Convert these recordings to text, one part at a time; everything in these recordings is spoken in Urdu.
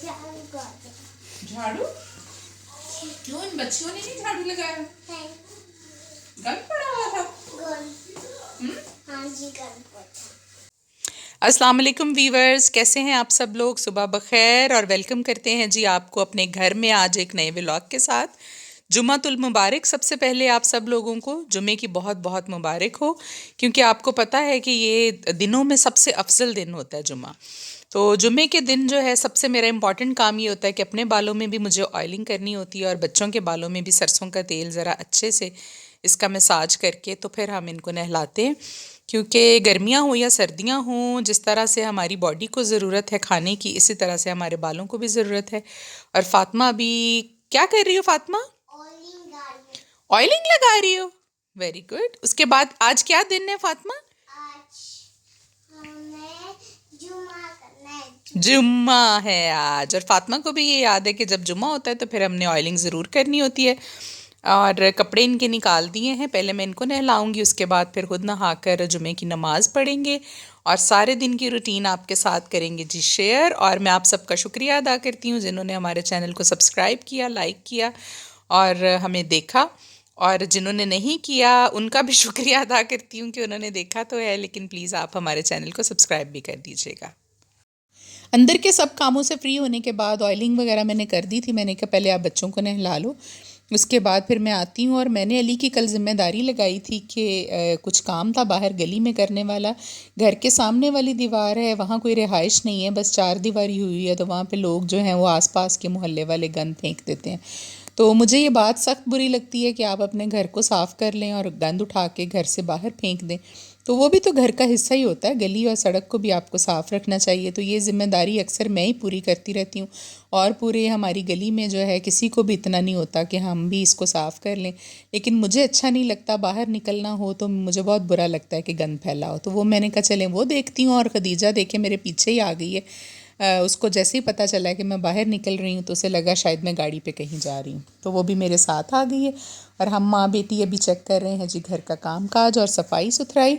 جھاڑو کیوں ان بچیوں نے نہیں جھاڑو لگایا؟ گند پڑا ہوا تھا۔ ہاں جی گند پڑا۔ السلام علیکم ویورز، کیسے ہیں آپ سب لوگ؟ صبح بخیر اور ویلکم کرتے ہیں جی آپ کو اپنے گھر میں آج ایک نئے ولاگ کے ساتھ۔ جمعۃ المبارک سب سے پہلے آپ سب لوگوں کو جمعے کی بہت بہت مبارک ہو، کیونکہ آپ کو پتہ ہے کہ یہ دنوں میں سب سے افضل دن ہوتا ہے جمعہ۔ تو جمعے کے دن جو ہے سب سے میرا امپورٹنٹ کام یہ ہوتا ہے کہ اپنے بالوں میں بھی مجھے آئلنگ کرنی ہوتی ہے اور بچوں کے بالوں میں بھی سرسوں کا تیل ذرا اچھے سے اس کا مساج کر کے تو پھر ہم ان کو نہلاتے ہیں، کیونکہ گرمیاں ہوں یا سردیاں ہوں، جس طرح سے ہماری باڈی کو ضرورت ہے کھانے کی، اسی طرح سے ہمارے بالوں کو بھی ضرورت ہے۔ اور فاطمہ ابھی کیا کر رہی ہو فاطمہ؟ آئلنگ لگا رہی ہو، ویری گڈ۔ اس کے بعد آج کیا دن ہے فاطمہ؟ جمعہ ہے آج، اور فاطمہ کو بھی یہ یاد ہے کہ جب جمعہ ہوتا ہے تو پھر ہم نے آئلنگ ضرور کرنی ہوتی ہے۔ اور کپڑے ان کے نکال دیے ہیں، پہلے میں ان کو نہلاؤں گی، اس کے بعد پھر خود نہا کر جمعے کی نماز پڑھیں گے اور سارے دن کی روٹین آپ کے ساتھ کریں گے جی شیئر۔ اور میں آپ سب کا شکریہ ادا کرتی ہوں جنہوں نے ہمارے چینل کو سبسکرائب کیا، لائک کیا اور ہمیں دیکھا، اور جنہوں نے نہیں کیا ان کا بھی شکریہ ادا کرتی ہوں کہ انہوں نے دیکھا تو ہے، لیکن پلیز آپ ہمارے چینل کو سبسکرائب بھی کر دیجیے گا۔ اندر کے سب کاموں سے فری ہونے کے بعد آئلنگ وغیرہ میں نے کر دی تھی، میں نے کہا پہلے آپ بچوں کو نہلا لو، اس کے بعد پھر میں آتی ہوں۔ اور میں نے علی کی کل ذمہ داری لگائی تھی کہ کچھ کام تھا باہر گلی میں کرنے والا، گھر کے سامنے والی دیوار ہے، وہاں کوئی رہائش نہیں ہے، بس چار دیواری ہوئی ہے، تو وہاں پہ لوگ جو ہیں وہ آس پاس کے محلے والے گند پھینک دیتے ہیں۔ تو مجھے یہ بات سخت بری لگتی ہے کہ آپ اپنے گھر کو صاف کر لیں اور گند اٹھا کے گھر سے باہر پھینک دیں، تو وہ بھی تو گھر کا حصہ ہی ہوتا ہے، گلی اور سڑک کو بھی آپ کو صاف رکھنا چاہیے۔ تو یہ ذمہ داری اکثر میں ہی پوری کرتی رہتی ہوں، اور پورے ہماری گلی میں جو ہے کسی کو بھی اتنا نہیں ہوتا کہ ہم بھی اس کو صاف کر لیں، لیکن مجھے اچھا نہیں لگتا، باہر نکلنا ہو تو مجھے بہت برا لگتا ہے کہ گند پھیلا ہو۔ تو وہ میں نے کہا چلیں وہ دیکھتی ہوں، اور خدیجہ دیکھے میرے پیچھے ہی آ گئی ہے، اس کو جیسے ہی پتہ چلا کہ میں باہر نکل رہی ہوں تو اسے لگا شاید میں گاڑی پہ کہیں جا رہی ہوں، تو وہ بھی میرے ساتھ آ گئی ہے، اور ہم ماں بیٹی ابھی چیک کر رہے ہیں جی گھر کا کام کاج اور صفائی ستھرائی۔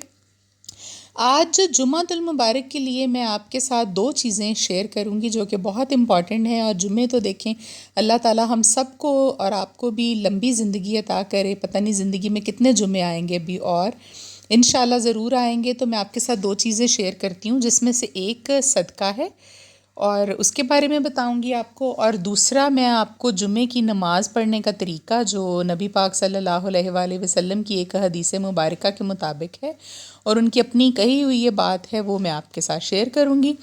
آج جمعۃ المبارک کے لیے میں آپ کے ساتھ دو چیزیں شیئر کروں گی جو کہ بہت امپورٹنٹ ہیں، اور جمعے تو دیکھیں اللہ تعالیٰ ہم سب کو اور آپ کو بھی لمبی زندگی عطا کرے، پتہ نہیں زندگی میں کتنے جمعے آئیں گے ابھی، اور انشاءاللہ ضرور آئیں گے۔ تو میں آپ کے ساتھ دو چیزیں شیئر کرتی ہوں، جس میں سے ایک صدقہ ہے اور اس کے بارے میں بتاؤں گی آپ کو، اور دوسرا میں آپ کو جمعے کی نماز پڑھنے کا طریقہ جو نبی پاک صلی اللہ علیہ وآلہ وسلم کی ایک حدیث مبارکہ کے مطابق ہے اور ان کی اپنی کہی ہوئی یہ بات ہے، وہ میں آپ کے ساتھ شیئر کروں گی۔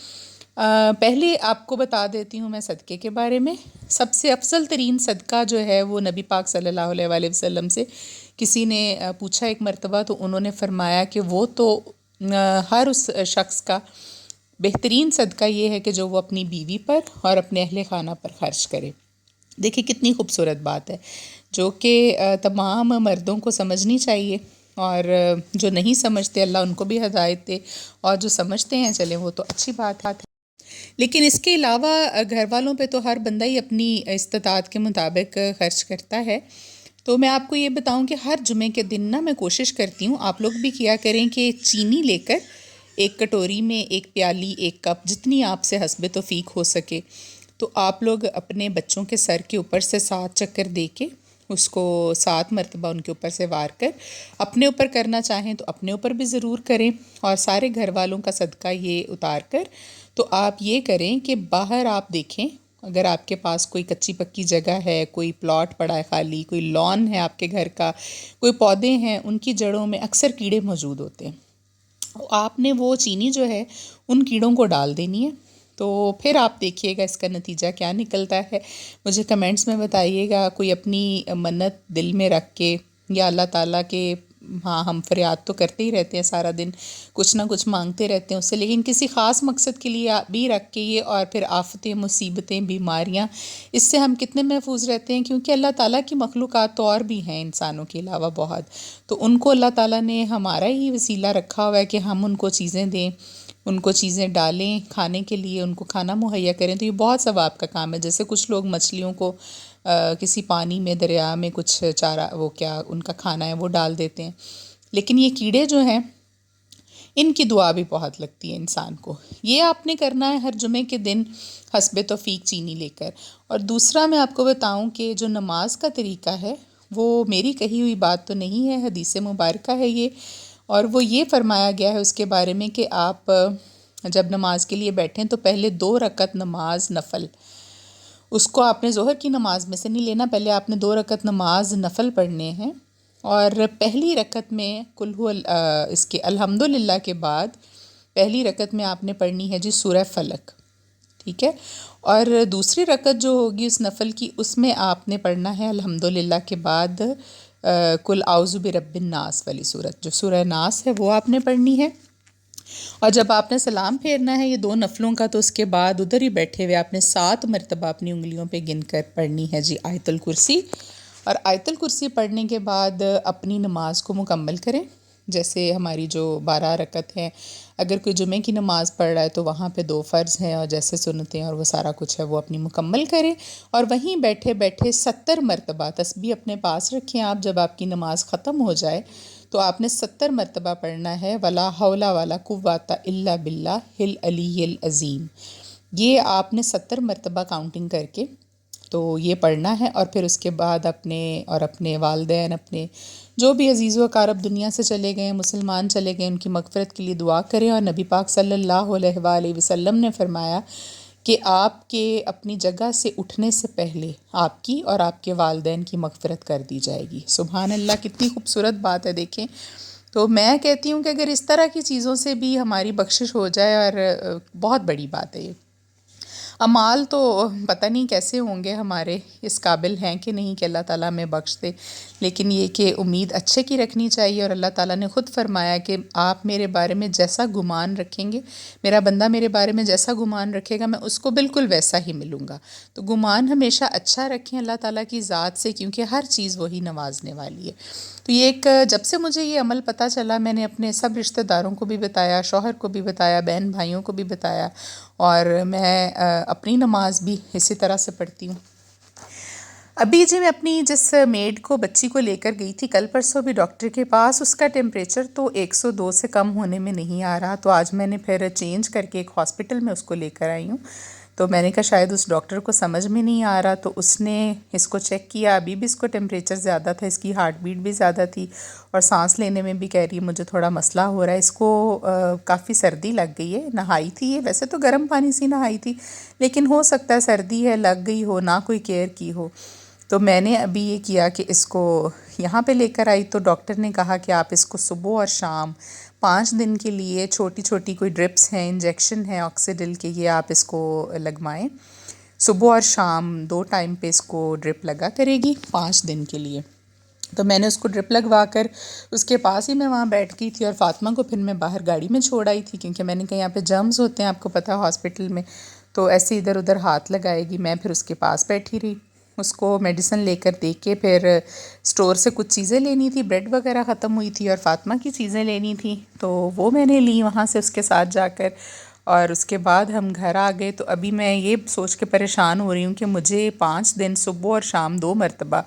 پہلے آپ کو بتا دیتی ہوں میں صدقے کے بارے میں۔ سب سے افضل ترین صدقہ جو ہے وہ نبی پاک صلی اللہ علیہ وآلہ وسلم سے کسی نے پوچھا ایک مرتبہ، تو انہوں نے فرمایا کہ وہ تو ہر اس شخص کا بہترین صدقہ یہ ہے کہ جو وہ اپنی بیوی پر اور اپنے اہل خانہ پر خرچ کرے۔ دیکھیں کتنی خوبصورت بات ہے، جو کہ تمام مردوں کو سمجھنی چاہیے، اور جو نہیں سمجھتے اللہ ان کو بھی ہدایت دے، اور جو سمجھتے ہیں چلیں وہ تو اچھی بات ہے۔ لیکن اس کے علاوہ گھر والوں پہ تو ہر بندہ ہی اپنی استطاعت کے مطابق خرچ کرتا ہے۔ تو میں آپ کو یہ بتاؤں کہ ہر جمعے کے دن نا میں کوشش کرتی ہوں، آپ لوگ بھی کیا کریں، کہ چینی لے کر ایک کٹوری میں ایک پیالی ایک کپ جتنی آپ سے حسب توفیق ہو سکے، تو آپ لوگ اپنے بچوں کے سر کے اوپر سے 7 چکر دے کے اس کو 7 مرتبہ ان کے اوپر سے وار کر، اپنے اوپر کرنا چاہیں تو اپنے اوپر بھی ضرور کریں، اور سارے گھر والوں کا صدقہ یہ اتار کر تو آپ یہ کریں کہ باہر آپ دیکھیں، اگر آپ کے پاس کوئی کچی پکی جگہ ہے، کوئی پلاٹ پڑا ہے خالی، کوئی لان ہے آپ کے گھر کا، کوئی پودے ہیں، ان کی جڑوں میں اکثر کیڑے موجود ہوتے ہیں، آپ نے وہ چینی جو ہے ان کیڑوں کو ڈال دینی ہے۔ تو پھر آپ دیکھیے گا اس کا نتیجہ کیا نکلتا ہے، مجھے کمنٹس میں بتائیے گا۔ کوئی اپنی منت دل میں رکھ کے، یا اللہ تعالیٰ کے، ہاں ہم فریاد تو کرتے ہی رہتے ہیں سارا دن، کچھ نہ کچھ مانگتے رہتے ہیں اس سے، لیکن کسی خاص مقصد کے لیے بھی رکھ کے یہ، اور پھر آفتیں، مصیبتیں، بیماریاں، اس سے ہم کتنے محفوظ رہتے ہیں، کیونکہ اللہ تعالیٰ کی مخلوقات تو اور بھی ہیں انسانوں کے علاوہ بہت، تو ان کو اللہ تعالیٰ نے ہمارا ہی وسیلہ رکھا ہوا ہے کہ ہم ان کو چیزیں دیں، ان کو چیزیں ڈالیں کھانے کے لیے، ان کو کھانا مہیا کریں، تو یہ بہت ثواب کا کام ہے۔ جیسے کچھ لوگ مچھلیوں کو کسی پانی میں، دریا میں کچھ چارہ، وہ کیا ان کا کھانا ہے وہ ڈال دیتے ہیں، لیکن یہ کیڑے جو ہیں ان کی دعا بھی بہت لگتی ہے انسان کو. یہ آپ نے کرنا ہے ہر جمعے کے دن حسب توفیق چینی لے کر. اور دوسرا میں آپ کو بتاؤں کہ جو نماز کا طریقہ ہے وہ میری کہی ہوئی بات تو نہیں ہے، حدیث مبارکہ ہے یہ. اور وہ یہ فرمایا گیا ہے اس کے بارے میں کہ آپ جب نماز کے لیے بیٹھیں تو پہلے 2 رکعت نماز نفل، اس کو آپ نے ظہر کی نماز میں سے نہیں لینا، پہلے آپ نے 2 رکعت نماز نفل پڑھنے ہیں. اور پہلی رکعت میں اس کے الحمدللہ کے بعد پہلی رکعت میں آپ نے پڑھنی ہے جی سورہ فلق، ٹھیک ہے. اور دوسری رکعت جو ہوگی اس نفل کی، اس میں آپ نے پڑھنا ہے الحمدللہ کے بعد کل اعوذ برب الناس والی صورت، جو سورہ ناس ہے وہ آپ نے پڑھنی ہے. اور جب آپ نے سلام پھیرنا ہے یہ 2 نفلوں کا، تو اس کے بعد ادھر ہی بیٹھے ہوئے آپ نے 7 مرتبہ اپنی انگلیوں پہ گن کر پڑھنی ہے جی آیت الکرسی. اور آیت الکرسی پڑھنے کے بعد اپنی نماز کو مکمل کریں. جیسے ہماری جو 12 رکعت ہیں، اگر کوئی جمعے کی نماز پڑھ رہا ہے تو وہاں پہ 2 فرض ہیں اور جیسے سنتیں اور وہ سارا کچھ ہے وہ اپنی مکمل کریں. اور وہیں بیٹھے بیٹھے 70 مرتبہ تسبیح اپنے پاس رکھیں آپ. جب آپ کی نماز ختم ہو جائے تو آپ نے 70 مرتبہ پڑھنا ہے ولا حول ولا قوۃ الا باللہ العلی العظیم. یہ آپ نے 70 مرتبہ کاؤنٹنگ کر کے تو یہ پڑھنا ہے. اور پھر اس کے بعد اپنے والدین، اپنے جو بھی عزیز و اقارب دنیا سے چلے گئے، مسلمان چلے گئے، ان کی مغفرت کے لیے دعا کریں. اور نبی پاک صلی اللہ علیہ وآلہ وسلم نے فرمایا کہ آپ کے اپنی جگہ سے اٹھنے سے پہلے آپ کی اور آپ کے والدین کی مغفرت کر دی جائے گی. سبحان اللہ، کتنی خوبصورت بات ہے دیکھیں. تو میں کہتی ہوں کہ اگر اس طرح کی چیزوں سے بھی ہماری بخشش ہو جائے، اور بہت بڑی بات ہے یہ. اعمال تو پتہ نہیں کیسے ہوں گے ہمارے، اس قابل ہیں کہ نہیں کہ اللہ تعالیٰ ہمیں بخش دے، لیکن یہ کہ امید اچھے کی رکھنی چاہیے. اور اللہ تعالیٰ نے خود فرمایا کہ آپ میرے بارے میں جیسا گمان رکھیں گے، میرا بندہ میرے بارے میں جیسا گمان رکھے گا میں اس کو بالکل ویسا ہی ملوں گا. تو گمان ہمیشہ اچھا رکھیں اللہ تعالیٰ کی ذات سے، کیونکہ ہر چیز وہی نوازنے والی ہے. تو یہ جب سے مجھے یہ عمل پتہ چلا، میں نے اپنے سب رشتہ داروں کو بھی بتایا، شوہر کو بھی بتایا، بہن بھائیوں کو بھی بتایا. اور میں اپنی نماز بھی اسی طرح سے پڑھتی ہوں. ابھی جی میں اپنی جس میڈ کو، بچی کو لے کر گئی تھی کل پرسوں بھی ڈاکٹر کے پاس، اس کا ٹیمپریچر تو 102 سے کم ہونے میں نہیں آ رہا. تو آج میں نے پھر چینج کر کے ایک ہاسپٹل میں اس کو لے کر آئی ہوں. تو میں نے کہا شاید اس ڈاکٹر کو سمجھ میں نہیں آ رہا، تو اس نے اس کو چیک کیا. ابھی بھی اس کو ٹیمپریچر زیادہ تھا، اس کی ہارٹ بیٹ بھی زیادہ تھی، اور سانس لینے میں بھی کہہ رہی ہے مجھے تھوڑا مسئلہ ہو رہا ہے. اس کو کافی سردی لگ گئی ہے. نہائی تھی یہ، ویسے تو گرم پانی سے نہائی تھی، لیکن ہو سکتا ہے سردی ہے لگ گئی ہو، نہ کوئی کیئر کی ہو. تو میں نے ابھی یہ کیا کہ اس کو یہاں پہ لے کر آئی. تو ڈاکٹر نے کہا کہ آپ اس کو صبح اور شام 5 دن کے لیے چھوٹی چھوٹی کوئی ڈرپس ہیں، انجیکشن ہیں آکسیڈل کے، یہ آپ اس کو لگوائیں. صبح اور شام 2 ٹائم پہ اس کو ڈرپ لگا کرے گی 5 دن کے لیے. تو میں نے اس کو ڈرپ لگوا کر اس کے پاس ہی میں وہاں بیٹھ گئی تھی، اور فاطمہ کو پھر میں باہر گاڑی میں چھوڑ آئی تھی، کیونکہ میں نے کہا یہاں پہ جرمز ہوتے ہیں، آپ کو پتہ ہاسپٹل میں، تو ایسے ادھر ادھر ہاتھ لگائے گی. میں پھر اس کے پاس بیٹھی رہی، اس کو میڈیسن لے کر دے کے پھر اسٹور سے کچھ چیزیں لینی تھی، بریڈ وغیرہ ختم ہوئی تھی، اور فاطمہ کی چیزیں لینی تھی، تو وہ میں نے لی وہاں سے اس کے ساتھ جا کر. اور اس کے بعد ہم گھر آ گئے. تو ابھی میں یہ سوچ کے پریشان ہو رہی ہوں کہ مجھے 5 دن صبح اور شام 2 مرتبہ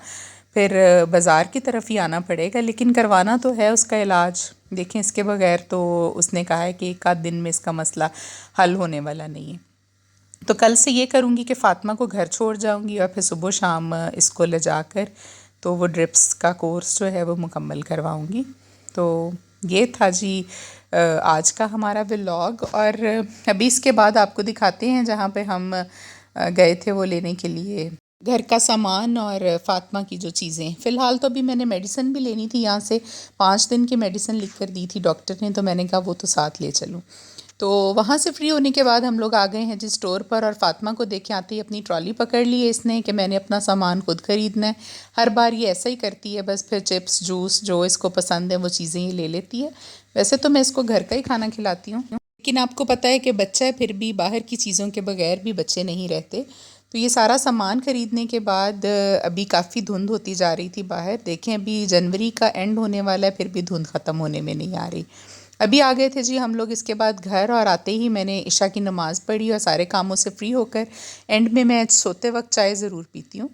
پھر بازار کی طرف ہی آنا پڑے گا، لیکن کروانا تو ہے اس کا علاج. دیکھیں اس کے بغیر تو اس نے کہا ہے کہ 1 آدھ دن میں اس کا مسئلہ حل ہونے والا نہیں ہے. تو کل سے یہ کروں گی کہ فاطمہ کو گھر چھوڑ جاؤں گی، اور پھر صبح و شام اس کو لے جا کر تو وہ ڈرپس کا کورس جو ہے وہ مکمل کرواؤں گی. تو یہ تھا جی آج کا ہمارا ولاگ. اور ابھی اس کے بعد آپ کو دکھاتے ہیں جہاں پہ ہم گئے تھے وہ لینے کے لیے گھر کا سامان اور فاطمہ کی جو چیزیں. فی الحال تو ابھی میں نے میڈیسن بھی لینی تھی، یہاں سے 5 دن کی میڈیسن لکھ کر دی تھی ڈاکٹر نے، تو میں نے کہا وہ تو ساتھ لے چلوں. تو وہاں سے فری ہونے کے بعد ہم لوگ آ گئے ہیں جی اسٹور پر، اور فاطمہ کو دیکھ کے آتے ہی اپنی ٹرالی پکڑ لی ہے اس نے کہ میں نے اپنا سامان خود خریدنا ہے. ہر بار یہ ایسا ہی کرتی ہے، بس پھر چپس جوس جو اس کو پسند ہے وہ چیزیں یہ لے لیتی ہے. ویسے تو میں اس کو گھر کا ہی کھانا کھلاتی ہوں، لیکن آپ کو پتہ ہے کہ بچہ ہے، پھر بھی باہر کی چیزوں کے بغیر بھی بچے نہیں رہتے. تو یہ سارا سامان خریدنے کے بعد ابھی کافی دھند ہوتی جا رہی تھی باہر. دیکھیں ابھی جنوری کا اینڈ ہونے والا ہے، پھر بھی دھند ختم ہونے میں نہیں آ رہی. ابھی آ گئے تھے جی ہم لوگ اس کے بعد گھر، اور آتے ہی میں نے عشاء کی نماز پڑھی اور سارے کاموں سے فری ہو کر اینڈ میں سوتے وقت چائے ضرور پیتی ہوں.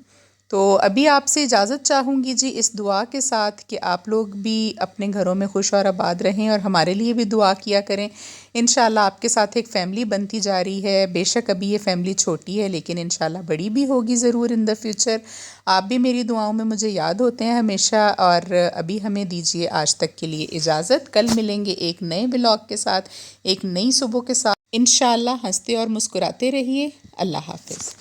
تو ابھی آپ سے اجازت چاہوں گی جی اس دعا کے ساتھ کہ آپ لوگ بھی اپنے گھروں میں خوش اور آباد رہیں اور ہمارے لیے بھی دعا کیا کریں. انشاءاللہ آپ کے ساتھ ایک فیملی بنتی جا رہی ہے. بے شک ابھی یہ فیملی چھوٹی ہے لیکن انشاءاللہ بڑی بھی ہوگی ضرور ان دا فیوچر. آپ بھی میری دعاؤں میں مجھے یاد ہوتے ہیں ہمیشہ. اور ابھی ہمیں دیجیے آج تک کے لیے اجازت. کل ملیں گے ایک نئے ولاگ کے ساتھ، ایک نئی صبح کے ساتھ. انشاءاللہ ہنستے اور مسکراتے رہیے. اللہ حافظ.